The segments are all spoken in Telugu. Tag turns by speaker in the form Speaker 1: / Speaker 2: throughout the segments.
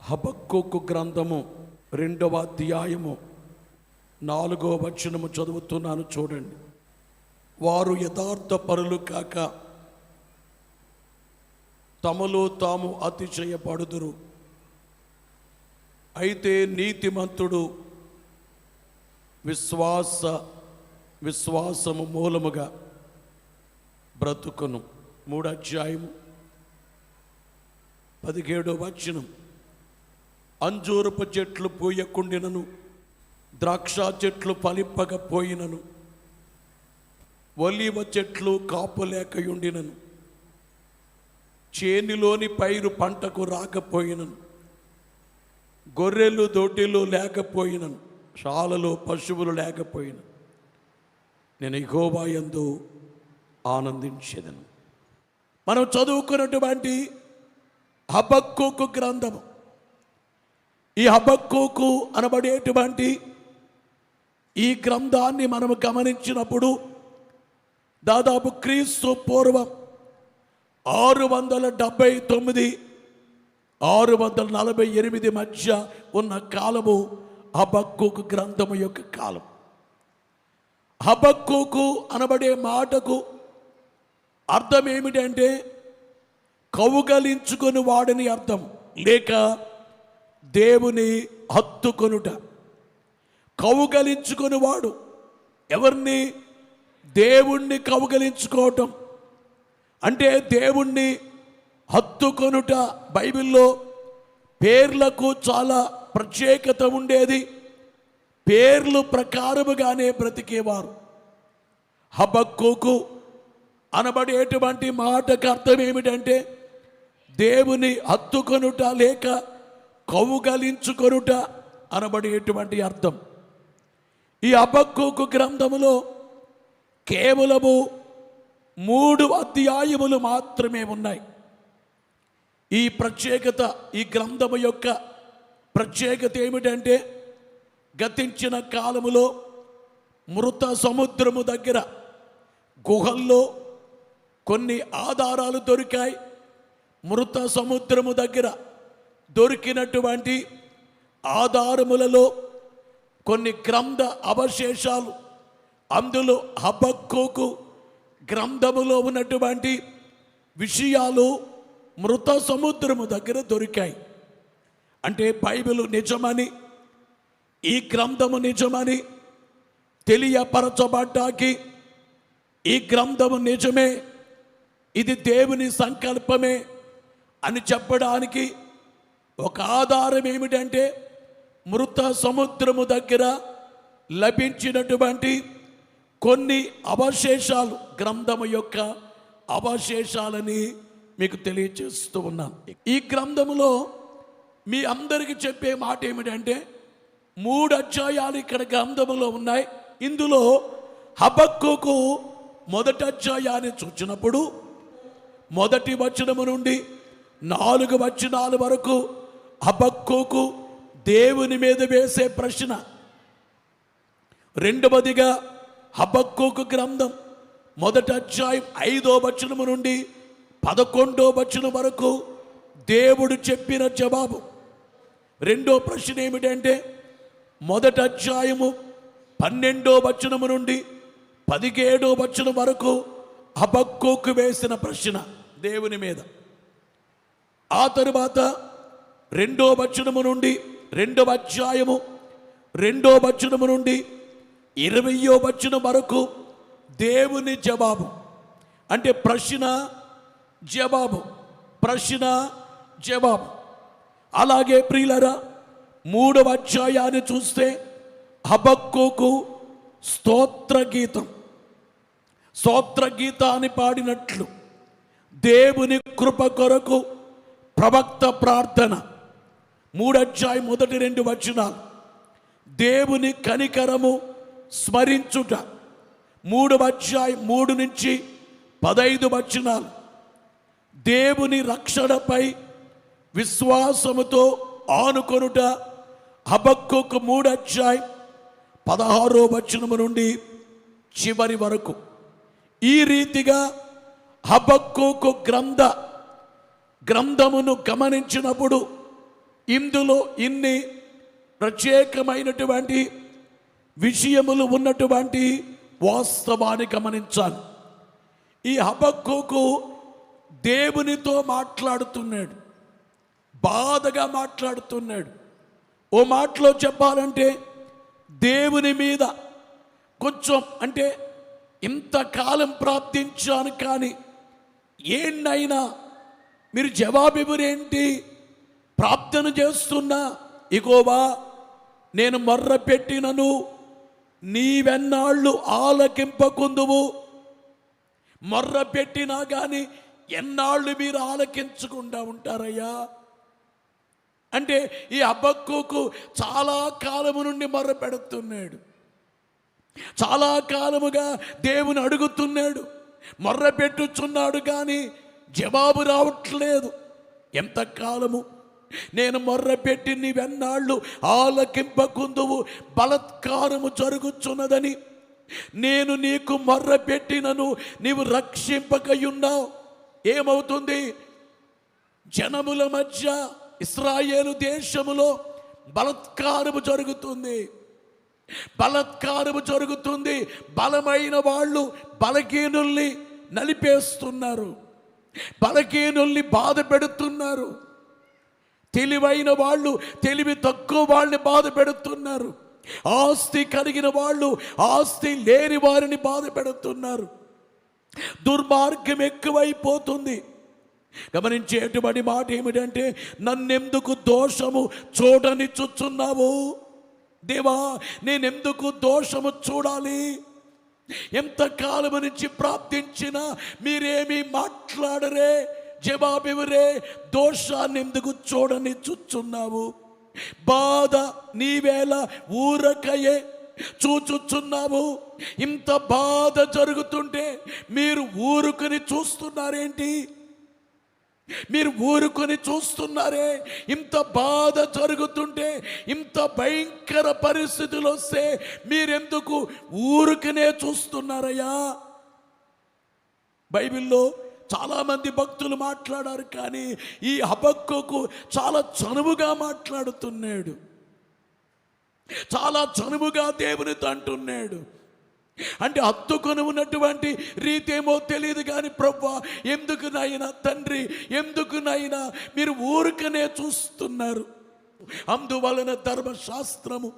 Speaker 1: హబక్కూకు గ్రంథము 2వ అధ్యాయము 4వ వచనము చదువుతున్నాను చూడండి. వారు యథార్థ పరులు కాక తమలో తాము అతిశయపడుదురు, అయితే నీతిమంతుడు విశ్వాసము మూలముగా బ్రతుకును. 3వ అధ్యాయము 17వ వచనం. అంజూరపు చెట్లు పూయకుండినను, ద్రాక్ష చెట్లు ఫలింపకపోయినను, ఒలీవ చెట్లు కాపులేకయుండినను, చేనిలోని పైరు పంటకు రాకపోయినను, గొర్రెలు దొడ్డిలు లేకపోయినను, శాలలో పశువులు లేకపోయిన, నేను యెహోవా యందు ఆనందించెదను. మనం చదువుకున్నటువంటి హబక్కూకు గ్రంథము, ఈ హబక్కూకు అనబడేటువంటి ఈ గ్రంథాన్ని మనము గమనించినప్పుడు దాదాపు క్రీస్తు పూర్వం 679 648 మధ్య ఉన్న కాలము హబక్కూకు గ్రంథము యొక్క కాలం. హబక్కూకు అనబడే మాటకు అర్థం ఏమిటంటే కౌగలించుకొని వాడని అర్థం, లేక దేవుని హత్తుకొనుట. కౌగలించుకొని వాడు ఎవరిని? దేవుణ్ణి కౌగలించుకోవటం అంటే దేవుణ్ణి హత్తుకొనుట. బైబిల్లో పేర్లకు చాలా ప్రత్యేకత ఉండేది. పేర్లు ప్రకారముగానే బ్రతికేవారు. హబక్కూకు అనబడేటువంటి మాటకు అర్థం ఏమిటంటే దేవుని హత్తుకొనుట లేక కౌగలించుకొనుట అనబడేటువంటి అర్థం. ఈ హబక్కూకు గ్రంథములో కేవలము 3 అధ్యాయములు మాత్రమే ఉన్నాయి. ఈ ప్రత్యేకత, ఈ గ్రంథము యొక్క ప్రత్యేకత ఏమిటంటే గతించిన కాలములో మృత సముద్రము దగ్గర గుహల్లో కొన్ని ఆధారాలు దొరికాయి. మృత సముద్రము దగ్గర దొరికినటువంటి ఆధారములలో కొన్ని గ్రంథ అవశేషాలు, అందులో హబక్కూకు గ్రంథములో ఉన్నటువంటి విషయాలు మృత సముద్రము దగ్గర దొరికాయి. అంటే బైబిల్ నిజమని, ఈ గ్రంథము నిజమని తెలియపరచబడ్డాకి, ఈ గ్రంథము నిజమే, ఇది దేవుని సంకల్పమే అని చెప్పడానికి ఒక ఆధారం ఏమిటంటే మృత సముద్రము దగ్గర లభించినటువంటి కొన్ని అవశేషాలు, గ్రంథము యొక్క అవశేషాలని మీకు తెలియజేస్తూ ఉన్నాను. ఈ గ్రంథములో మీ అందరికీ చెప్పే మాట ఏమిటంటే 3 అధ్యాయాలు ఇక్కడ గ్రంథములో ఉన్నాయి. ఇందులో హబక్కూకు 1వ అధ్యాయాన్ని చూచినప్పుడు 1వ వచనము నుండి 4 వచనాల వరకు హబక్కూకు దేవుని మీద వేసే ప్రశ్న. 2వదిగా హబక్కూకు గ్రంథం 1వ అధ్యాయం 5వ వచనము నుండి 11వ వచనం వరకు దేవుడు చెప్పిన జవాబు. 2వ ప్రశ్న ఏమిటంటే 1వ అధ్యాయము 12వ వచనము నుండి 17వ వచనం వరకు హబక్కూకు వేసిన ప్రశ్న దేవుని మీద. ఆ తరువాత 2వ వచనము నుండి 2వ అధ్యాయము 2వ వచనము నుండి 20వ వచనం వరకు దేవుని జవాబు. అంటే ప్రశ్న జవాబు, ప్రశ్న జవాబు. అలాగే ప్రియులరా 3వ అధ్యాయాన్ని చూస్తే హబక్కూకు స్తోత్రగీతాన్ని పాడినట్లు దేవుని కృప కొరకు ప్రవక్త ప్రార్థన. 3వ అధ్యాయం 1-2 వచనాలు దేవుని కనికరము స్మరించుట. 3వ అధ్యాయం 3 నుంచి 15 వచనాలు దేవుని రక్షణపై విశ్వాసముతో ఆనుకొనుట. హబక్కూకు 3వ అధ్యాయం 16వ వచనము నుండి చివరి వరకు. ఈ రీతిగా హబక్కూకు గ్రంథమును గమనించినప్పుడు ఇందులో ఇన్ని ప్రత్యేకమైనటువంటి విషయములు ఉన్నటువంటి వాస్తవాన్ని గమనించాలి. ఈ హబక్కూకు దేవునితో మాట్లాడుతున్నాడు, బాధగా మాట్లాడుతున్నాడు. ఓ మాటలో చెప్పాలంటే దేవుని మీద కొంచెం అంటే ఇంతకాలం ప్రార్థించాను కానీ ఏంటైనా మీరు జవాబివ్వరేంటి, ప్రార్థన చేస్తున్నా ఇగోవా నేను మొర్ర పెట్టినను నీవెన్నాళ్ళు ఆలకింపకుందువు. మొర్ర పెట్టినా కానీ ఎన్నాళ్ళు మీరు ఆలకించకుండా ఉంటారయ్యా అంటే ఈ హబక్కూకు చాలా కాలము నుండి మొర్ర పెడుతున్నాడు, చాలా కాలముగా దేవుని అడుగుతున్నాడు, మొర్ర పెట్టుచున్నాడు కానీ జవాబు రావట్లేదు. ఎంతకాలము నేను మొర్ర పెట్టి నీవెన్నాళ్ళు ఆలకింపకుందువు, బలత్కారము జరుగుచున్నదని నేను నీకు మొర్ర పెట్టినను నీవు రక్షింపకయున్నావు. ఏమవుతుంది? జనముల మధ్య ఇశ్రాయేలు దేశములో బలత్కారము జరుగుతుంది, బలత్కారము జరుగుతుంది. బలమైన వాళ్ళు బలహీనుల్ని నలిపేస్తున్నారు, బలహీనుల్ని బాధ పెడుతున్నారు. తెలివైన వాళ్ళు తెలివి తక్కువ వాళ్ళని బాధ పెడుతున్నారు. ఆస్తి కలిగిన వాళ్ళు ఆస్తి లేని వారిని బాధ పెడుతున్నారు. దుర్మార్గం ఎక్కువైపోతుంది. గమనించేటువంటి మాట ఏమిటంటే, నన్నెందుకు దోషము చూడనిచ్చుచున్నావు? దేవా నేనెందుకు దోషము చూడాలి? ఎంతకాలం నుంచి ప్రార్థించినా మీరేమీ మాట్లాడరే, జవాబివరే, దోషాన్ని ఎందుకు చూడనిచ్చుచున్నావు? బాధ నీవేళ ఊరకయే చూచుచున్నావు. ఇంత బాధ జరుగుతుంటే మీరు ఊరుకుని చూస్తున్నారేంటి? మీరు ఊరుకొని చూస్తున్నారే? ఇంత బాధ జరుగుతుంటే, ఇంత భయంకర పరిస్థితులు వస్తే మీరెందుకు ఊరుకనే చూస్తున్నారయ్యా? బైబిల్లో చాలామంది భక్తులు మాట్లాడారు కానీ ఈ హబక్కూకు చాలా చనువుగా మాట్లాడుతున్నాడు, చాలా చనువుగా దేవునితో అంటున్నాడు. అంటే హత్తుకొని ఉన్నటువంటి రీతి ఏమో తెలియదు కానీ, ప్రభువా ఎందుకు నాయనా, తండ్రి ఎందుకు నాయనా మీరు ఊరికనే చూస్తున్నారు? అందువలన ధర్మశాస్త్రము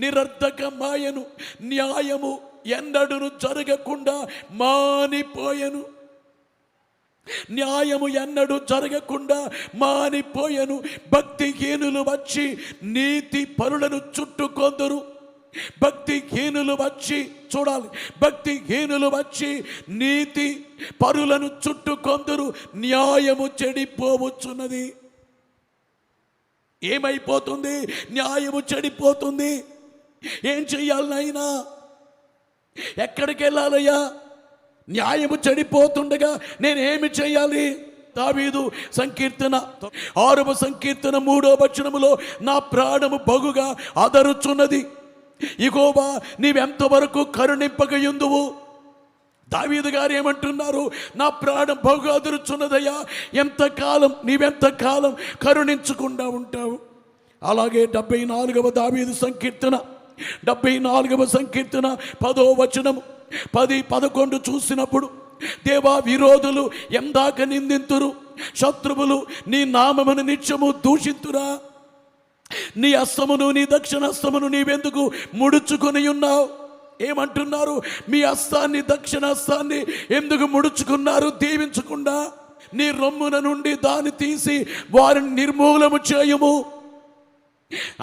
Speaker 1: నిరర్ధకమాయను, న్యాయము ఎన్నడూను జరగకుండా మానిపోయెను. న్యాయము ఎన్నడూ జరగకుండా మానిపోయెను. భక్తిహీనులు వచ్చి నీతి పరులను చుట్టుకొందరు. భక్తిహీనులు వచ్చి, చూడాలి, భక్తిహీనులు వచ్చి నీతి పరులను చుట్టుకొందరు. న్యాయము చెడిపోవచ్చున్నది. ఏమైపోతుంది? న్యాయము చెడిపోతుంది. ఏం చెయ్యాలి నాయనా? ఎక్కడికి వెళ్ళాలయ్యా? న్యాయము చెడిపోతుండగా నేనేమి చేయాలి? దావీదు సంకీర్తన 6వ సంకీర్తన 3వ వచనములో, నా ప్రాణము బగుగా అదరుచున్నది, యెహోవా నీవెంతవరకు కరుణింపకయుందువు? దావీదు గారు ఏమంటున్నారు? నా ప్రాణం బహుగా అదురుచున్నదయ్యా, ఎంతకాలం, నీవెంతకాలం కరుణించకుండా ఉంటావు? అలాగే 74వ దావీదు సంకీర్తన 74వ సంకీర్తన 10వ వచనం 10-11 చూసినప్పుడు, దేవా విరోధులు ఎందాక నిందింతురు, శత్రువులు నీ నామమును నిత్యము దూషింతురా? నీ హస్తమును నీ దక్షిణహస్తమును నీవెందుకు ముడుచుకొని ఉన్నావు? ఏమంటున్నారు? మీ హస్తాన్ని, దక్షిణ హస్తాన్ని ఎందుకు ముడుచుకున్నారు దీవించకుండా? నీ రొమ్మున నుండి దాన్ని తీసి వారిని నిర్మూలము చేయము.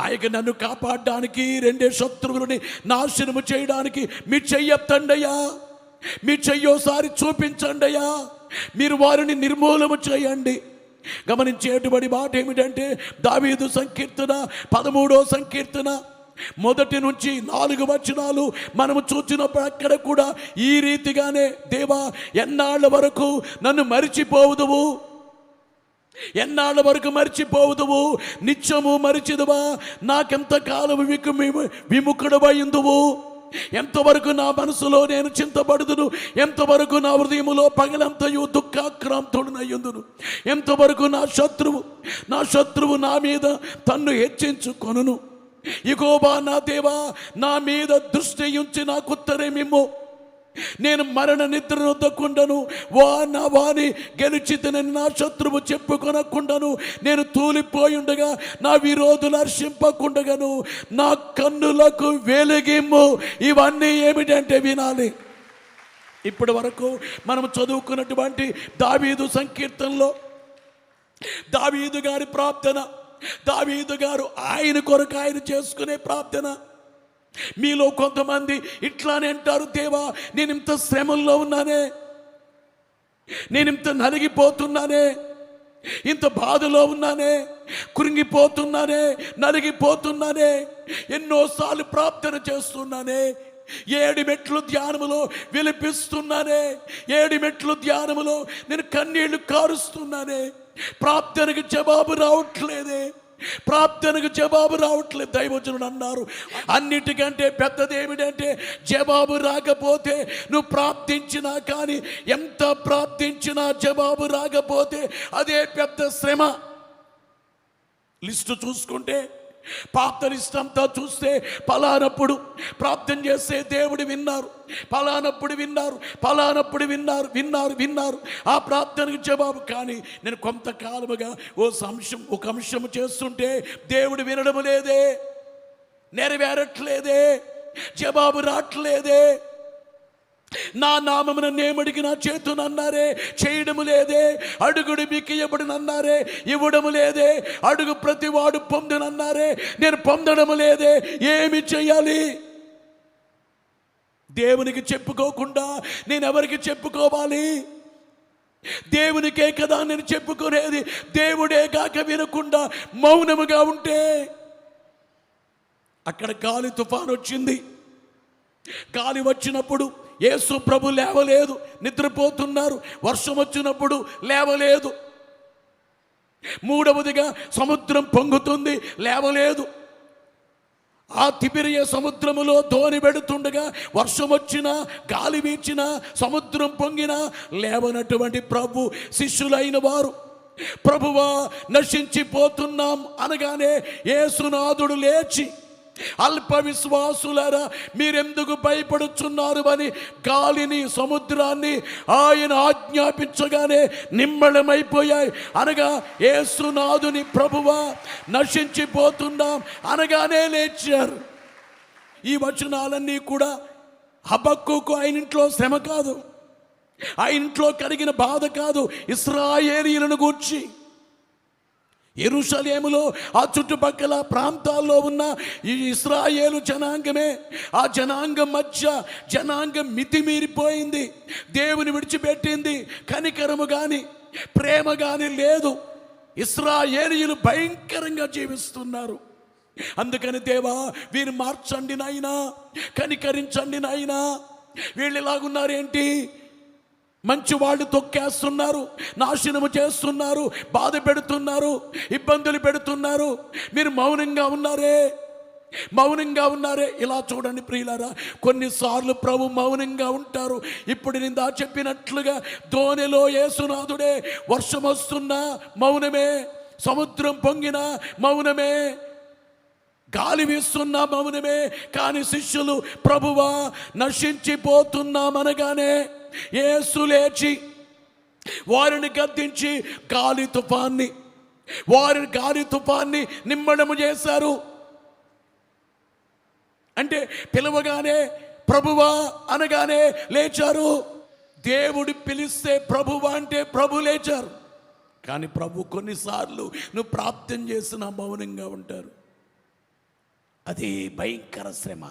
Speaker 1: ఆయన నన్ను కాపాడడానికి, రెండే శత్రువులని నాశనము చేయడానికి మీ చెయ్యొద్దండయ్యా, మీ చెయ్యోసారి చూపించండియా, మీరు వారిని నిర్మూలము చేయండి. గమనించేటువంటి మాట ఏమిటంటే, దావీదు సంకీర్తన 13వ సంకీర్తన 1 నుంచి 4 వచనాలు మనము చూచినప్పుడు అక్కడ కూడా ఈ రీతిగానే, దేవా ఎన్నాళ్ళ వరకు నన్ను మరిచిపోవుదువు? ఎన్నాళ్ళ వరకు మర్చిపోవుదువు? నిత్యము మరిచిదువా? నాకెంతకాలం విముఖుడవైందువు? ఎంతవరకు నా మనసులో నేను చింతపడుదును, ఎంతవరకు నా హృదయములో పగలంతయు దుఃఖాక్రాంతుడునయ్యుందును, ఎంతవరకు నా శత్రువు నా మీద తన్ను హెచ్చించుకొనును. యెహోవా నా దేవా, నా మీద దృష్టి ఉంచి నాకు ఉత్తరమిమ్ము. నేను మరణ నిద్రను వద్దకుండాను, వాని గెలిచితనని నా శత్రువు చెప్పుకొనకుండాను, నేను తూలిపోయి ఉండగా నా విరోధులు హర్షింపకుండగాను నా కన్నులకు వెలిగిమ్ము. ఇవన్నీ ఏమిటంటే వినాలి. ఇప్పటి వరకు మనం చదువుకున్నటువంటి దావీదు సంకీర్తనలో దావీదు గారి ప్రార్థన, దావీదు గారు ఆయన కొరకు ఆయన చేసుకునే ప్రార్థన. మీలో కొంతమంది ఇట్లానే అంటారు, దేవా నేను ఇంత శ్రమల్లో ఉన్నానే, నేను ఇంత నలిగిపోతున్నానే, ఇంత బాధలో ఉన్నానే, కృంగిపోతున్నానే, నలిగిపోతున్నానే, ఎన్నోసార్లు ప్రార్థన చేస్తున్నానే, 7 మెట్లు ధ్యానములో విలపిస్తున్నానే, 7 మెట్లు ధ్యానములో నేను కన్నీళ్లు కారుస్తున్నానే, ప్రార్థనకు జవాబు రావట్లేదే, ప్రార్థనకు జవాబు రావట్లేదు. దైవజనుడు అన్నారు, అన్నిటికంటే పెద్దది ఏమిటంటే జవాబు రాకపోతే, నువ్వు ప్రార్థించినా కానీ ఎంత ప్రార్థించినా జవాబు రాకపోతే అదే పెద్ద శ్రమ. లిస్టు చూసుకుంటే ప్రార్థన ఇష్టంతా చూస్తే పలానప్పుడు ప్రార్థన చేస్తే దేవుడు విన్నారు, పలానప్పుడు విన్నారు, పలానప్పుడు విన్నారు ఆ ప్రార్థనకు జవాబు. కానీ నేను కొంతకాలముగా ఒక అంశము చేస్తుంటే దేవుడు వినడం లేదే, నెరవేరట్లేదే, జవాబు రావట్లేదే. నా నామమున నేమడిగిన చేతునన్నారే, చేయడము లేదే. అడుగుడు మీకు ఇవ్వబడునన్నారే, ఇవ్వడము లేదే. అడుగు ప్రతివాడు పొందునన్నారే, నేను పొందడము లేదే. ఏమి చెయ్యాలి? దేవునికి చెప్పుకోకుండా నేను ఎవరికి చెప్పుకోవాలి? దేవునికే కదా నేను చెప్పుకునేది. దేవుడే కాక వినకుండా మౌనముగా ఉంటే, అక్కడ గాలి తుఫాను వచ్చింది. గాలి వచ్చినప్పుడు యేసు ప్రభు లేవలేదు, నిద్రపోతున్నారు. వర్షం వచ్చినప్పుడు లేవలేదు. మూడవదిగా సముద్రం పొంగుతుంది, లేవలేదు. ఆ తిబిరియ సముద్రములో దోణి పెడుతుండగా వర్షం వచ్చినా, గాలి వీచినా, సముద్రం పొంగినా లేవనటువంటి ప్రభు శిష్యులైన వారు, ప్రభువా నశించిపోతున్నాం అనగానే యేసునాథుడు లేచి, అల్ప విశ్వాసులారా మీరెందుకు భయపడుచున్నారు అని గాలిని, సముద్రాన్ని ఆయన ఆజ్ఞాపించగానే నిమ్మళమైపోయాయి. అనగా యేసునాథుని ప్రభువా నశించిపోతున్నాం అనగానే లేచారు. ఈ వచనాలన్నీ కూడా హబక్కూకు ఆయన ఇంట్లో శ్రమ కాదు, ఆయన ఇంట్లో కలిగిన బాధ కాదు, ఇశ్రాయేలీయులను గూర్చి. యెరూషలేములో ఆ చుట్టుపక్కల ప్రాంతాల్లో ఉన్న ఈ ఇశ్రాయేలు జనాంగమే, ఆ జనాంగం మధ్య జనాంగం మితిమీరిపోయింది, దేవుని విడిచిపెట్టింది. కనికరము కానీ ప్రేమ కానీ లేదు. ఇశ్రాయేలీయులు భయంకరంగా జీవిస్తున్నారు. అందుకని దేవా వీరు మార్చండి నాయనా, కనికరించండి నాయనా. వీళ్ళు ఇలాగున్నారేంటి? మంచి వాళ్ళు తొక్కేస్తున్నారు, నాశనము చేస్తున్నారు, బాధ పెడుతున్నారు, ఇబ్బందులు పెడుతున్నారు. మీరు మౌనంగా ఉన్నారే. ఇలా చూడండి ప్రియులారా, కొన్నిసార్లు ప్రభు మౌనంగా ఉంటారు. ఇప్పుడు నేను చెప్పినట్లుగా దోణిలో యేసునాథుడే, వర్షం వస్తున్నా మౌనమే, సముద్రం పొంగినా మౌనమే, గాలి వీస్తున్నా మౌనమే. కానీ శిష్యులు ప్రభువా నశించిపోతున్నామనగానే యేసు లేచి వారిని గద్దించి గాలి తుఫాన్ని నిమ్మడము చేశారు. అంటే పిలవగానే ప్రభువా అనగానే లేచారు. దేవుడు పిలిస్తే ప్రభువా అంటే ప్రభు లేచారు. కానీ ప్రభు కొన్నిసార్లు నువ్వు ప్రార్థన చేసినా మౌనంగా ఉంటారు. అది భయంకర శ్రమ.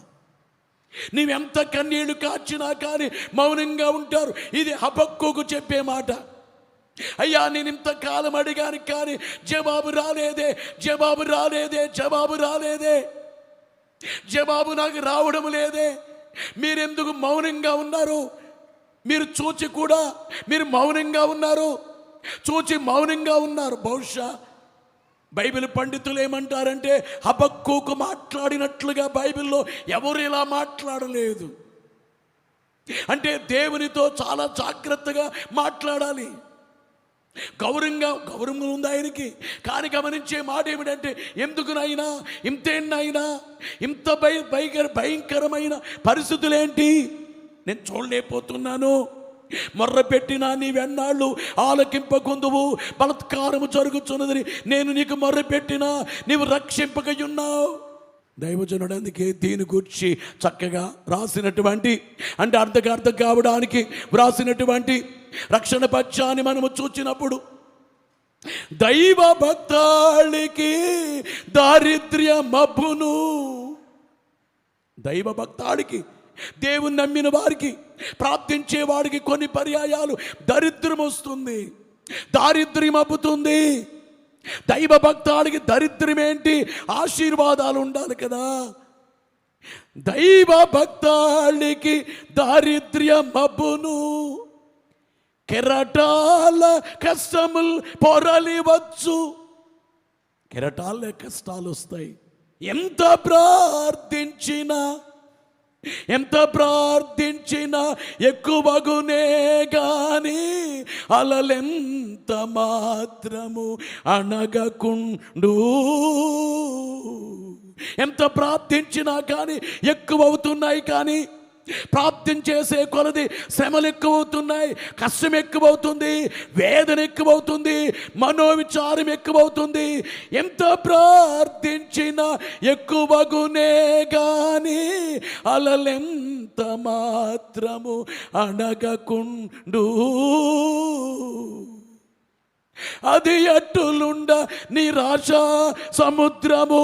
Speaker 1: నీవెంత కన్నీళ్లు కార్చినా కానీ మౌనంగా ఉంటారు. ఇది హబక్కూకు చెప్పే మాట. అయ్యా నేను ఇంతకాలం అడిగాను కానీ జవాబు రాలేదే, జవాబు నాకు రావడం లేదే. మీరెందుకు మౌనంగా ఉన్నారు? మీరు చూచి కూడా మీరు మౌనంగా ఉన్నారు, బహుశా బైబిల్ పండితులు ఏమంటారంటే హబక్కూకు మాట్లాడినట్లుగా బైబిల్లో ఎవరు ఇలా మాట్లాడలేదు. అంటే దేవునితో చాలా జాగ్రత్తగా మాట్లాడాలి. గౌరవం ఉంది ఆయనకి. కానీ గమనించే మాట ఏమిటంటే, ఎందుకునైనా ఇంతేనైనా ఇంత భయంకరమైన పరిస్థితులేంటి, నేను చూడలేకపోతున్నాను. మొర్ర పెట్టినా నీవెన్నాళ్ళు ఆలకింపకుందువు, బలత్కారము జరుగుతున్నదని నేను నీకు మొర్ర పెట్టినా నీవు రక్షింపకయున్నావు. దైవజనుడు అందుకే దీని గురించి చక్కగా రాసినటువంటి, అంటే అర్థం కావడానికి వ్రాసినటువంటి రక్షణ పక్షాన్ని మనము చూచినప్పుడు, దైవ భక్తాళికి దారిద్ర్యమబ్బును. దైవ భక్తాళికి, దేవుని నమ్మిన వారికి, ప్రార్థించే వాడికి కొన్ని పర్యాయాలు దరిద్రం వస్తుంది, దారిద్ర్యం అబ్బుతుంది. దైవ భక్తాడికి దరిద్రం ఏంటి? ఆశీర్వాదాలు ఉండాలి కదా. దైవ భక్తాడికి దారిద్ర్యం అబ్బును, కెరటాల కష్టములు పొరలివచ్చు. కెరటాల కష్టాలు వస్తాయి. ఎంత ప్రార్థించినా ఎక్కువగునే గాని అలలెంత మాత్రము అణగకుండు. ఎంత ప్రార్థించినా కానీ ఎక్కువ అవుతున్నాయి. కానీ ప్రార్థన చేసే కొలది శ్రమలు ఎక్కువవుతున్నాయి, కష్టం ఎక్కువవుతుంది, వేదన ఎక్కువవుతుంది, మనోవిచారం ఎక్కువవుతుంది. ఎంత ప్రార్థించినా ఎక్కువగునే గాని అలలెంత మాత్రము అణగకుండు. అది అట్టులుండ నిరాశ సముద్రము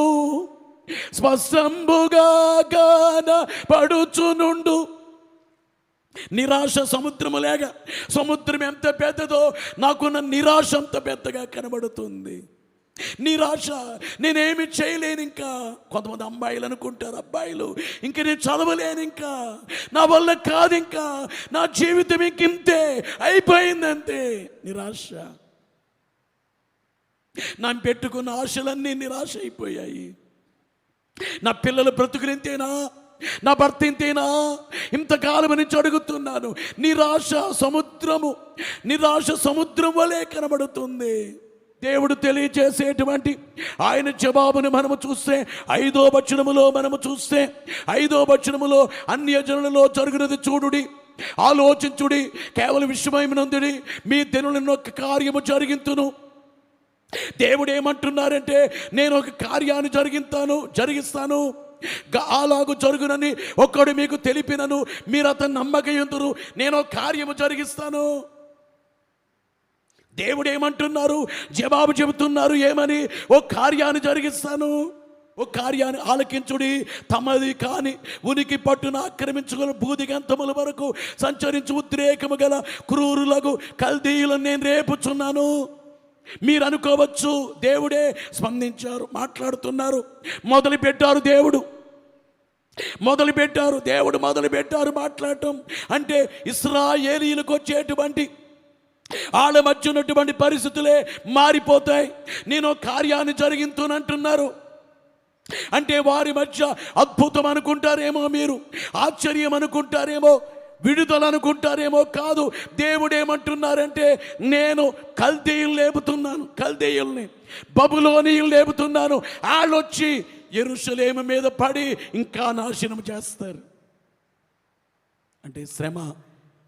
Speaker 1: స్పష్టంబుగా గాన పడుచునుండు. నిరాశ సముద్రము లేక, సముద్రం ఎంత పెద్దదో నాకున్న నిరాశ అంత పెద్దగా కనబడుతుంది. నిరాశ, నేనేమి చేయలేను ఇంకా. కొంతమంది అమ్మాయిలు అనుకుంటారు, అబ్బాయిలు, ఇంక నేను చదవలేను, ఇంకా నా వల్ల కాదు, ఇంకా నా జీవితం ఇంకింతే అయిపోయిందంతే. నిరాశ. నా పెట్టుకున్న ఆశలన్నీ నిరాశ అయిపోయాయి. నా పిల్లల బ్రతుకునింతేనా, నా భర్త ఇంతేనా, ఇంతకాలం నుంచి అడుగుతున్నాను. నిరాశ సముద్రం వలె కనబడుతుంది. దేవుడు తెలియచేసేటువంటి ఆయన జవాబును మనము చూస్తే 5వ వచనములో అన్యజనులలో జరుగునది చూడుడి, ఆలోచించుడి, కేవలం విషయమైనందుడి, మీ దినులను ఒక కార్యము జరిగింతును. దేవుడు ఏమంటున్నారంటే, నేను ఒక కార్యాన్ని జరిగిస్తాను, అలాగూ జరుగునని ఒక్కడు మీకు తెలిపినను మీరు అతను నమ్మకయుందురు. నేను ఒక కార్యము జరిగిస్తాను. దేవుడు ఏమంటున్నారు? జవాబు చెబుతున్నారు. ఏమని? ఓ కార్యాన్ని జరిగిస్తాను. ఓ కార్యాన్ని ఆలకించుడి. తమది కాని ఉనికి పట్టున ఆక్రమించుకుని భూదిగంతముల వరకు సంచరించు ఉద్రేకము గల క్రూరులకు కల్దీయులను నేను రేపుచున్నాను. మీరు అనుకోవచ్చు, దేవుడే స్పందించారు, మాట్లాడుతున్నారు, మొదలుపెట్టారు దేవుడు మాట్లాడటం. అంటే ఇశ్రాయేలీయులకు వచ్చేటువంటి వాళ్ళ మధ్య ఉన్నటువంటి పరిస్థితులే మారిపోతాయి. నేను కార్యాన్ని జరిగింతునంటున్నారు. అంటే వారి మధ్య అద్భుతం అనుకుంటారేమో, మీరు ఆశ్చర్యం అనుకుంటారేమో, విడుదల అనుకుంటారేమో. కాదు, దేవుడు ఏమంటున్నారంటే, నేను కల్దీయుల్ని బబులోనీయులు లేపుతున్నాను. వాళ్ళొచ్చి యెరూషలేము మీద పడి ఇంకా నాశనం చేస్తారు. అంటే శ్రమ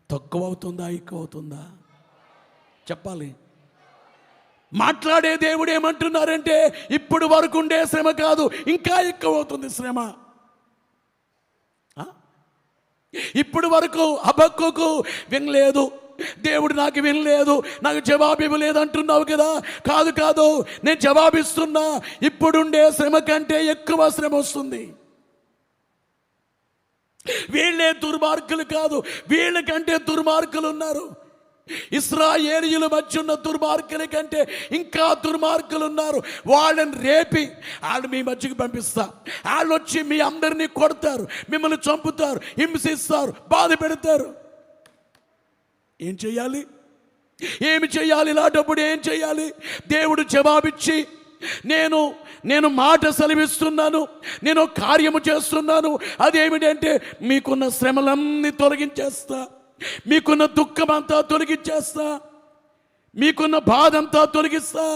Speaker 1: తక్కువ అవుతుందా, ఎక్కువ అవుతుందా చెప్పాలి. మాట్లాడే దేవుడు ఏమంటున్నారంటే, ఇప్పుడు వరకు ఉండే శ్రమ కాదు, ఇంకా ఎక్కువ అవుతుంది శ్రమ. ఇప్పుడు వరకు హబక్కూకు వినలేదు, దేవుడు నాకు వినలేదు, నాకు జవాబు ఇవ్వలేదు అంటున్నావు కదా. కాదు, నేను జవాబిస్తున్నా. ఇప్పుడుండే శ్రమ కంటే ఎక్కువ శ్రమ వస్తుంది. వీళ్ళే దుర్మార్గులు కాదు, వీళ్ళకంటే దుర్మార్గులు ఉన్నారు. ఇశ్రాయేలీయుల మధ్య ఉన్న దుర్మార్గుల కంటే ఇంకా దుర్మార్గులు ఉన్నారు. వాళ్ళని రేపి వాళ్ళు మీ మధ్యకి పంపిస్తా. వాళ్ళు వచ్చి మీ అందరినీ కొడతారు, మిమ్మల్ని చంపుతారు, హింసిస్తారు, బాధ పెడతారు. ఏం చేయాలి? ఇలాంటప్పుడు ఏం చేయాలి? దేవుడు జవాబిచ్చి నేను మాట సెలవిస్తున్నాను, నేను కార్యము చేస్తున్నాను. అదేమిటంటే మీకున్న శ్రమలన్నీ తొలగించేస్తా, మీకున్న దుఃఖమంతా తొలగించేస్తా, మీకున్న బాధంతా తొలగిస్తా,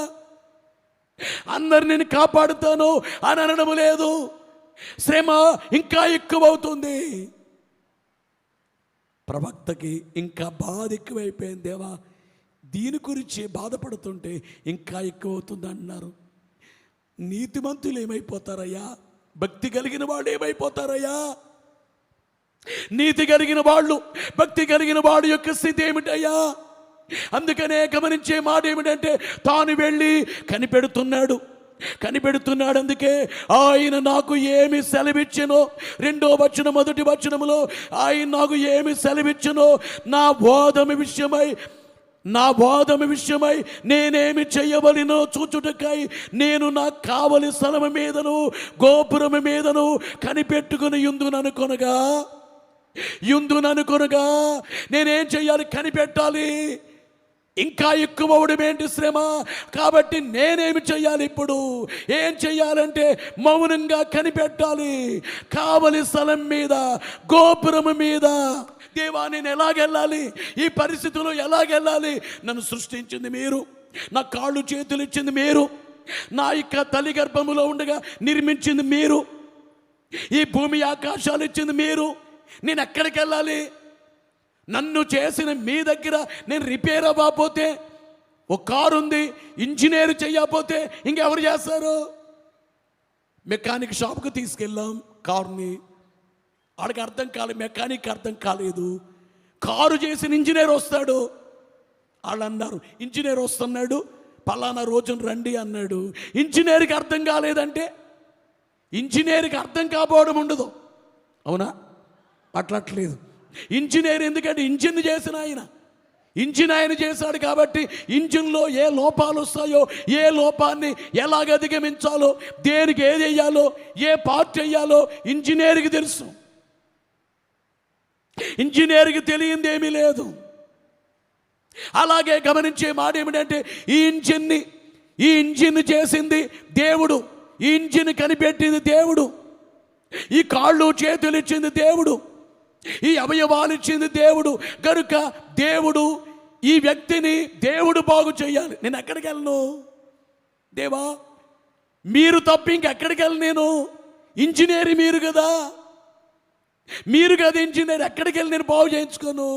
Speaker 1: అందరు నేను కాపాడుతాను అని అనడం లేదు. శ్రమ ఇంకా ఎక్కువవుతుంది. ప్రవక్తకి ఇంకా బాధ ఎక్కువైపోయింది. దేవా, దీని గురించి బాధపడుతుంటే ఇంకా ఎక్కువ అవుతుంది అన్నారు. నీతిమంతులు ఏమైపోతారయ్యా? భక్తి కలిగిన వాళ్ళు ఏమైపోతారయ్యా? నీతి కలిగిన వాళ్ళు, భక్తి కలిగిన వాడు యొక్క స్థితి ఏమిటయ్యా? అందుకనే గమనించే మాట ఏమిటంటే తాను వెళ్ళి కనిపెడుతున్నాడు. అందుకే ఆయన నాకు ఏమి సెలవిచ్చెనో, 2వ వచనం 1వ వచనములో ఆయన నాకు ఏమి సెలవిచ్చెనో, నా బోధము విషయమై నేనేమి చెయ్యవలెనో చూచుటకై నేను నాకు కావలి స్థలము మీదను గోపురము మీదను కనిపెట్టుకుని యుందుననుకొనగా నేనేం చెయ్యాలి? కనిపెట్టాలి. ఇంకా ఎక్కువ అవడం ఏంటి? శ్రమ. కాబట్టి నేనేమి చెయ్యాలి? ఇప్పుడు ఏం చెయ్యాలంటే మౌనంగా కనిపెట్టాలి. కావలి స్థలం మీద, గోపురము మీద. దేవా, నేను ఎలాగెళ్ళాలి? ఈ పరిస్థితుల్లో ఎలాగెళ్ళాలి? నన్ను సృష్టించింది మీరు, నా కాళ్ళు చేతులు ఇచ్చింది మీరు, నా యొక్క తల్లి గర్భములో ఉండగా నిర్మించింది మీరు, ఈ భూమి ఆకాశాలు ఇచ్చింది మీరు. నేను ఎక్కడికి వెళ్ళాలి? నన్ను చేసిన మీ దగ్గర నేను రిపేర్ అవ్వకపోతే, ఒక కారు ఉంది, ఇంజనీర్ చేయకపోతే ఇంకెవరు చేస్తారు? మెకానిక్ షాప్కి తీసుకెళ్ళాం కారుని, వాడికి అర్థం కాలేదు, మెకానిక్ అర్థం కాలేదు. కారు చేసిన ఇంజనీర్ వస్తాడు. వాళ్ళు అన్నారు ఇంజనీర్ వస్తున్నాడు, పలానా రోజున రండి అన్నాడు. ఇంజనీర్కి అర్థం కాలేదంటే ఇంజనీర్కి అర్థం కాబోవడం ఉండదు. అవునా? అట్లట్లేదు. ఇంజనీర్ ఎందుకంటే ఇంజిన్ చేసిన ఇంజిన్ ఆయన చేశాడు కాబట్టి ఇంజిన్లో ఏ లోపాలు వస్తాయో, ఏ లోపాన్ని ఎలాగ అధిగమించాలో, దేనికి ఏది వేయాలో, ఏ పార్ట్ వేయాలో ఇంజనీర్కి తెలుసు. ఇంజనీర్కి తెలియంది ఏమీ లేదు. అలాగే గమనించే మాట ఏమిటంటే ఈ ఇంజిన్ చేసింది దేవుడు, ఈ ఇంజిన్ కనిపెట్టింది దేవుడు, ఈ కాళ్ళు చేతులు ఇచ్చింది దేవుడు, ఈ అవయవాలు ఇచ్చింది దేవుడు. కనుక దేవుడు ఈ వ్యక్తిని దేవుడు బాగు చేయాలి. నేను ఎక్కడికి వెళ్ళను? దేవా, మీరు తప్ప ఇంకెక్కడికి వెళ్ళను నేను. ఇంజనీర్ మీరు కదా ఇంజనీర్. ఎక్కడికి వెళ్ళి నేను బాగు చేయించుకోను?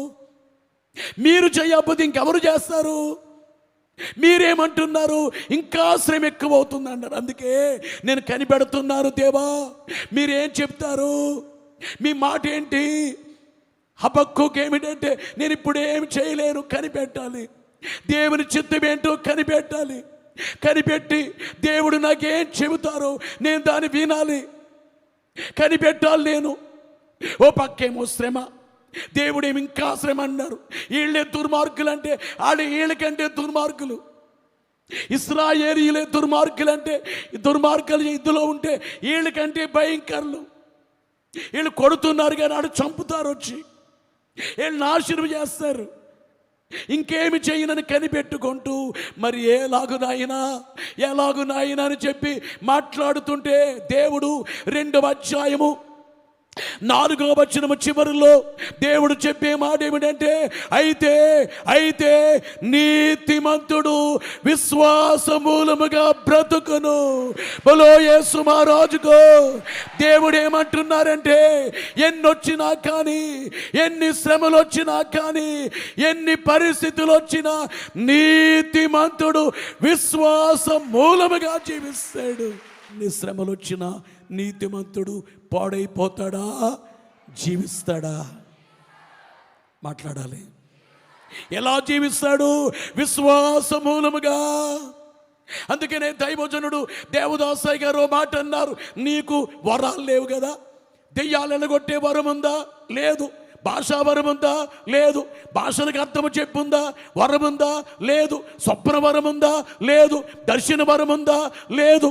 Speaker 1: మీరు చేయకపోతే ఇంకెవరు చేస్తారు? మీరేమంటున్నారు? ఇంకా శ్రమ ఎక్కువ అవుతుంది అన్నారు. అందుకే నేను కనిపెడుతున్నాను. దేవా, మీరేం చెప్తారు? మీ మాట ఏంటి? హబక్కూకు ఏమిటంటే నేను ఇప్పుడు ఏమి చేయలేను, కనిపెట్టాలి. దేవుని చిత్తం ఏంటో కనిపెట్టాలి. కనిపెట్టి దేవుడు నాకేం చెబుతారో నేను దాన్ని వినాలి, కనిపెట్టాలి నేను. ఓ పక్కేమో శ్రమ, దేవుడేమి ఇంకా శ్రమ అన్నారు. వీళ్ళే దుర్మార్గులు అంటే వీళ్ళకంటే దుర్మార్గులు. ఇశ్రాయేలీయులే దుర్మార్గులు అంటే దుర్మార్గులు ఇందులో ఉంటే వీళ్ళకంటే భయంకరులు. వీళ్ళు కొడుతున్నారు కానీ చంపుతారు, వచ్చి వీళ్ళు నాశనం చేస్తారు. ఇంకేమి చేయనని కనిపెట్టుకుంటూ మరి ఎలాగు నాయనా అని చెప్పి మాట్లాడుతుంటే దేవుడు 2వ అధ్యాయము 4వ వచనము చివరిలో దేవుడు చెప్పే మాట ఏమిటంటే అయితే నీతిమంతుడు విశ్వాస మూలముగా బ్రతుకును. బలో యేసు మహారాజుకో. దేవుడు ఏమంటున్నారంటే ఎన్నొచ్చినా కానీ, ఎన్ని శ్రమలు వచ్చినా కానీ, ఎన్ని పరిస్థితులు వచ్చినా నీతిమంతుడు విశ్వాస మూలముగా జీవిస్తాడు. ఎన్ని శ్రమలు వచ్చినా నీతిమంతుడు పాడైపోతాడా, జీవిస్తాడా? మాట్లాడాలి. ఎలా జీవిస్తాడు? విశ్వాస మూలముగా. అందుకనే దైవజనుడు దేవదాసయ్య గారు మాట అన్నారు, నీకు వరాలు లేవు కదా, దెయ్యాలు ఎలగొట్టే వరం ఉందా? లేదు. భాషా వరం ఉందా? లేదు. భాషలకు అర్థము చెప్పుందా? వరం ఉందా? లేదు. స్వప్న వరం ఉందా? లేదు. దర్శన వరం ఉందా? లేదు.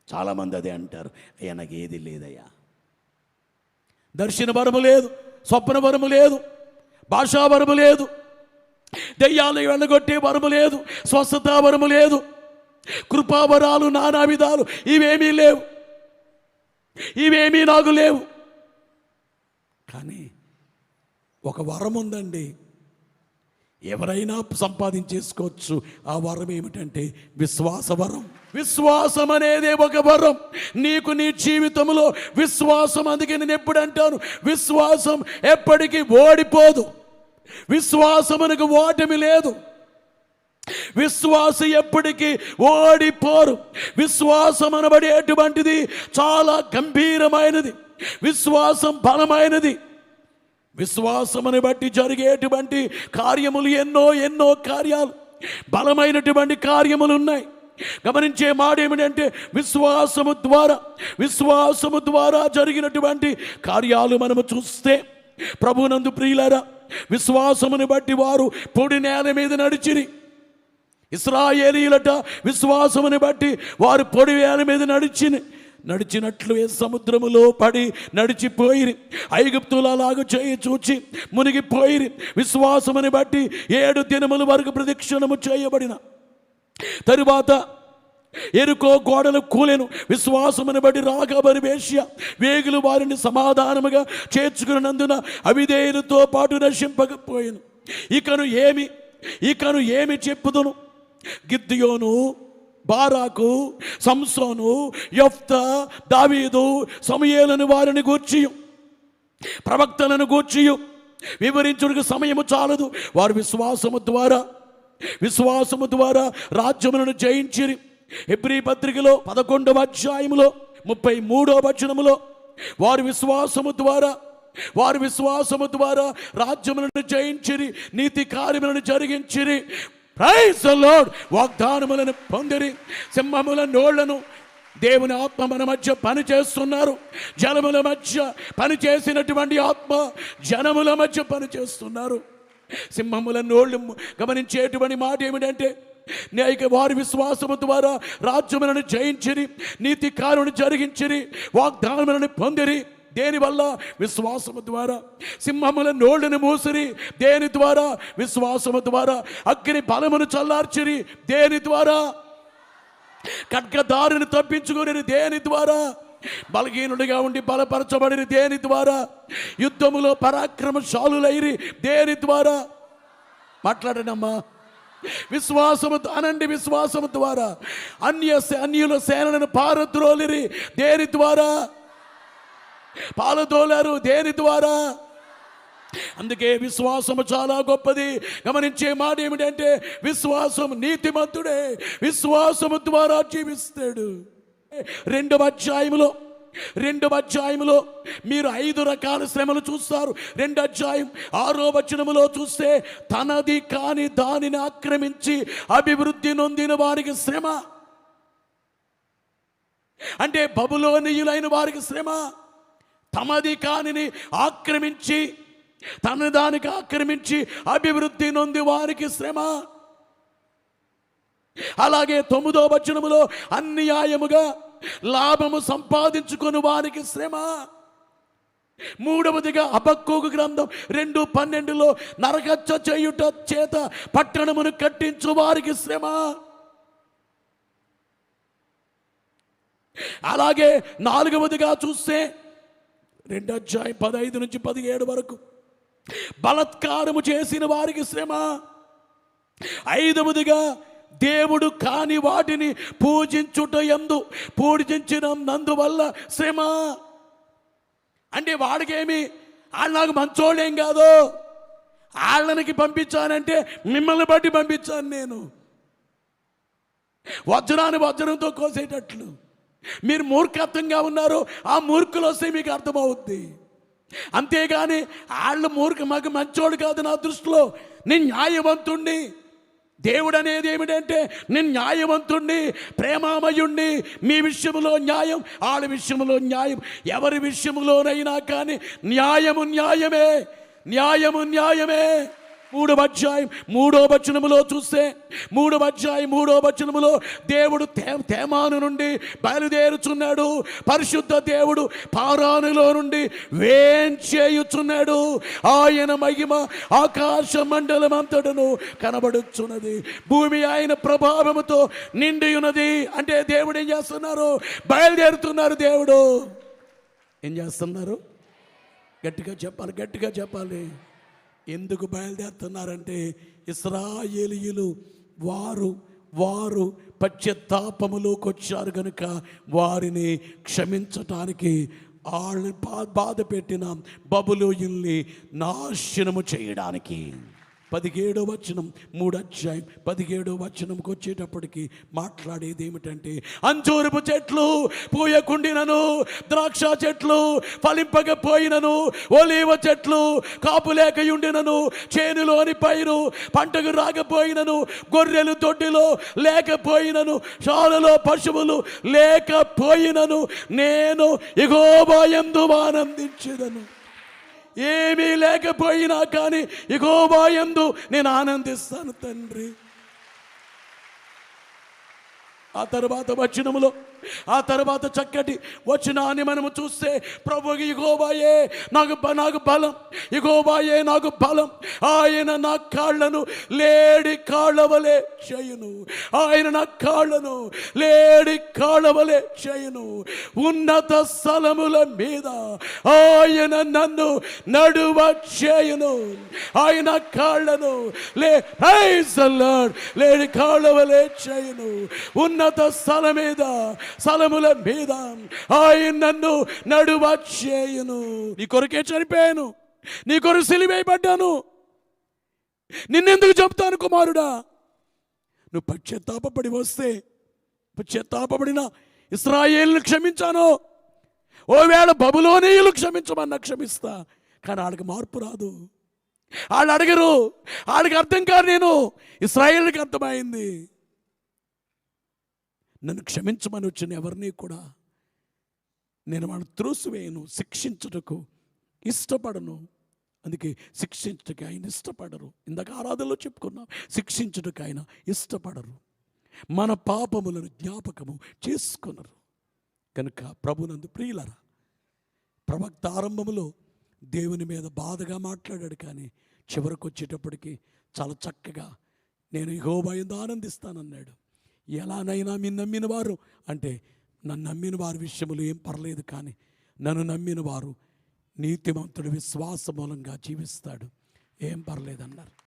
Speaker 1: చాలామంది అదే అంటారు, అయ్యా నాకు ఏది లేదయ్యా, దర్శన వరము లేదు, స్వప్న వరము లేదు, భాషా వరము లేదు, దెయ్యాలు వెళ్ళగొట్టే వరము లేదు, స్వస్థత వరము లేదు, కృపావరాలు, నానా విధాలు ఇవేమీ లేవు, ఇవేమీ నాకు లేవు. కానీ ఒక వరం ఉందండి, ఎవరైనా సంపాదించేసుకోవచ్చు. ఆ వరం ఏమిటంటే విశ్వాస వరం. విశ్వాసం అనేది ఒక వరం. నీకు నీ జీవితంలో విశ్వాసం, అందుకే నేను ఎప్పుడు అంటాను, విశ్వాసం ఎప్పటికీ ఓడిపోదు. విశ్వాసమునకు ఓటమి లేదు. విశ్వాసం ఎప్పటికీ ఓడిపోరు. విశ్వాసం అనబడేటువంటిది చాలా గంభీరమైనది. విశ్వాసం బలమైనది. విశ్వాసమును బట్టి జరిగేటువంటి కార్యములు ఎన్నో కార్యాలు, బలమైనటువంటి కార్యములు ఉన్నాయి. గమనించే మాట ఏమిటంటే విశ్వాసము ద్వారా జరిగినటువంటి కార్యాలు మనము చూస్తే, ప్రభునందు ప్రియులారా, విశ్వాసమును బట్టి వారు పొడి నేల మీద నడిచిరి. ఇశ్రాయేలీయులట విశ్వాసమును బట్టి వారు పొడి నేల మీద నడిచినట్లు సముద్రములో పడి నడిచిపోయిరి. ఐగుప్తులు అలాగ చేయి చూచి మునిగిపోయిరి. విశ్వాసముని బట్టి 7 దినముల వరకు ప్రదక్షిణము చేయబడిన తరువాత ఎరుకో గోడలు కూలెను. విశ్వాసమును బట్టి రాగబరి వేశ్య వేగులు వారిని సమాధానముగా చేర్చుకున్నందున అవిధేయులతో పాటు నశింపకపోయాను. ఇకను ఏమి చెప్పుదును? గిద్యోను, బారాకు, సంసోను, యెఫ్తా, దావీదు, సమూయేలును వారిని గూర్చియు ప్రవక్తలను గూర్చియు వివరించుటకు సమయము చాలదు. వారు విశ్వాసము ద్వారా రాజ్యములను జయించిరి. హెబ్రీ పత్రికలో 11వ అధ్యాయములో 33వ వచనములో వారు విశ్వాసము ద్వారా రాజ్యములను జయించిరి, నీతి కార్యములను జరిగించిరి. Praise the Lord. వాగ్దానములను పొందిరి. సింహముల నోళ్లను దేవుని ఆత్మ మన మధ్య పని చేస్తున్నారు. జనముల మధ్య పని చేసినటువంటి ఆత్మ జనముల మధ్య పని చేస్తున్నారు. సింహముల నోళ్ళు గమనించేటువంటి మాట ఏమిటంటే, వారి విశ్వాసము ద్వారా రాజ్యములను జయించిరి, నీతి కార్యములను జరిగించిరి, వాగ్దానములను పొందిరి. దేనివల్ల? విశ్వాసము ద్వారా. సింహముల నోళ్ళను మూసిరి. దేని ద్వారా? విశ్వాసము ద్వారా. అగ్ని బలమును చల్లార్చిరి. దేని ద్వారా? ఖడ్గదారిని తప్పించుకుని. దేని ద్వారా? బలహీనుడిగా ఉండి బలపరచబడిన. దేని ద్వారా? యుద్ధములో పరాక్రమశాలులైరి. దేని ద్వారా? మాట్లాడనమ్మా. విశ్వాసము అనండి. విశ్వాసము ద్వారా. అన్యుల సేనలను పారద్రోలిరి. దేని ద్వారా? పాలదోలారు. దేని ద్వారా? అందుకే విశ్వాసము చాలా గొప్పది. గమనించే మాట ఏమిటంటే, విశ్వాసం నీతిమంతుడే విశ్వాసము ద్వారా జీవిస్తాడు. 2వ అధ్యాయములో మీరు 5 రకాల శ్రమలు చూస్తారు. 2వ అధ్యాయం 6వ వచనములో చూస్తే, తనది కాని దానిని ఆక్రమించి అభివృద్ధి నొందిన వారికి శ్రమ. అంటే బబులోనీయులైన వారికి శ్రమ. తమది కానిని ఆక్రమించి, తన దానికి ఆక్రమించి అభివృద్ధి నొంది వారికి శ్రమ. అలాగే 9వ వచనములో అన్యాయముగా లాభము సంపాదించుకుని వారికి శ్రమ. 3వదిగా హబక్కూకు గ్రంథం 2:12లో నరకచ్చ చేయుట చేత పట్టణమును కట్టించు వారికి శ్రమ. అలాగే 4వదిగా చూస్తే 2వ అధ్యాయం 15 నుంచి 17 వరకు బలత్కారము చేసిన వారికి శ్రమ. 5వదిగా దేవుడు కాని వాటిని పూజించినందువల్ల శ్రమ. అంటే వాడికేమి, వాళ్ళు నాకు మంచోళ్ళేం కాదు, వాళ్ళనికి పంపించానంటే మిమ్మల్ని బట్టి పంపించాను నేను. వజ్రాన్ని వజ్రంతో కోసేటట్లు మీరు మూర్ఖత్వంగా ఉన్నారు. ఆ మూర్ఖులు వస్తే మీకు అర్థమవుద్ది. అంతేగాని వాళ్ళు మాకు మంచోడు కాదు. నా దృష్టిలో నేను న్యాయవంతుణ్ణి. దేవుడు అనేది ఏమిటంటే, నేను న్యాయవంతుణ్ణి, ప్రేమామయుణ్ణి. మీ విషయంలో న్యాయం, వాళ్ళ విషయంలో న్యాయం. ఎవరి విషయంలోనైనా కానీ న్యాయమే. మూడో వచనములో చూస్తే 3 దేవుడు తేమాను నుండి బయలుదేరుచున్నాడు. పరిశుద్ధ దేవుడు పారానులో నుండి వేంచేయుచున్నాడు. ఆయన మహిమ ఆకాశ మండలం అంతటను కనబడుచున్నది. భూమి ఆయన ప్రభావముతో నిండి ఉన్నది. అంటే దేవుడు ఏం చేస్తున్నారు? బయలుదేరుతున్నారు. దేవుడు ఏం చేస్తున్నారు? గట్టిగా చెప్పాలి. ఎందుకు బయలుదేరుతున్నారంటే ఇశ్రాయేలీయులు వారు పశ్చాత్తాపములోకి వచ్చారు కనుక వారిని క్షమించటానికి వాళ్ళని బాధ పెట్టిన బబులోయుల్ని నాశనము చేయడానికి. 17వ వచనం 17వ వచనంకి వచ్చేటప్పటికి మాట్లాడేది ఏమిటంటే, అంజూరపు చెట్లు పూయకుండినను, ద్రాక్ష చెట్లు ఫలింపకపోయినను, ఒలీవ చెట్లు కాపులేకయుండినను, చేనులోని పైరు పంటకు రాకపోయినను, గొర్రెలు దొడ్డిలో లేకపోయినను, శాలలో పశువులు లేకపోయినను, నేను యెహోవా యందు ఆనందించెదను. ఏమీ లేకపోయినా కానీ యెహోవా యందు నేను ఆనందిస్తాను తండ్రి. ఆ తర్వాత చక్కటి వచనాన్ని మనము చూస్తే, ప్రభు యెహోవాయే నాకు బలం, యెహోవాయే నాకు బలం, ఆయన నా కాళ్ళను లేడి కాళ్ళవలే చేయును, ఆయన నా కాళ్ళను లేడి కాళ్ళవలే చేయును, ఉన్నత స్థలముల మీద ఆయన నన్ను నడువ చేయును, ఆయన కాళ్ళను లేడి కాళ్ళవలే చేయును, ఉన్నత స్థలముల మీద ఆయన నన్ను నడువ చేయును. నీ కొరకే చనిపోయాను, నీ కొరకు సిలువేయబడ్డాను, నిన్నెందుకు చెప్తాను కుమారుడా? నువ్వు పశ్చాత్తాపపడిన ఇశ్రాయేలును క్షమించాను. ఓవేళ బబులోనీయులు క్షమించమన్నా క్షమిస్తా, కానీ వాళ్ళకి మార్పు రాదు. వాళ్ళు అడగరు, వాళ్ళకి అర్థం కాదు. నేను ఇశ్రాయేలుకి అర్థమైంది. నన్ను క్షమించమని వచ్చిన ఎవరిని కూడా నేను వాళ్ళని త్రోసివేయను, శిక్షించుటకు ఇష్టపడను. అందుకే శిక్షించుటకు ఆయన ఇష్టపడరు. ఇందాక ఆరాధనలో చెప్పుకున్నాం, శిక్షించుటకు ఆయన ఇష్టపడరు, మన పాపములను జ్ఞాపకము చేసుకున్నారు. కనుక ప్రభునందు ప్రియులరా, ప్రవక్త ఆరంభములో దేవుని మీద బాధగా మాట్లాడాడు, కానీ చివరికి వచ్చేటప్పటికి చాలా చక్కగా నేను యెహోవా యందు ఆనందిస్తానన్నాడు. ఎలానైనా మీరు నమ్మిన వారు అంటే, నన్ను నమ్మిన వారి విషయంలో ఏం పర్లేదు, కానీ నన్ను నమ్మిన వారు నీతిమంతుడు విశ్వాస మూలంగా జీవిస్తాడు, ఏం పర్లేదన్నారు.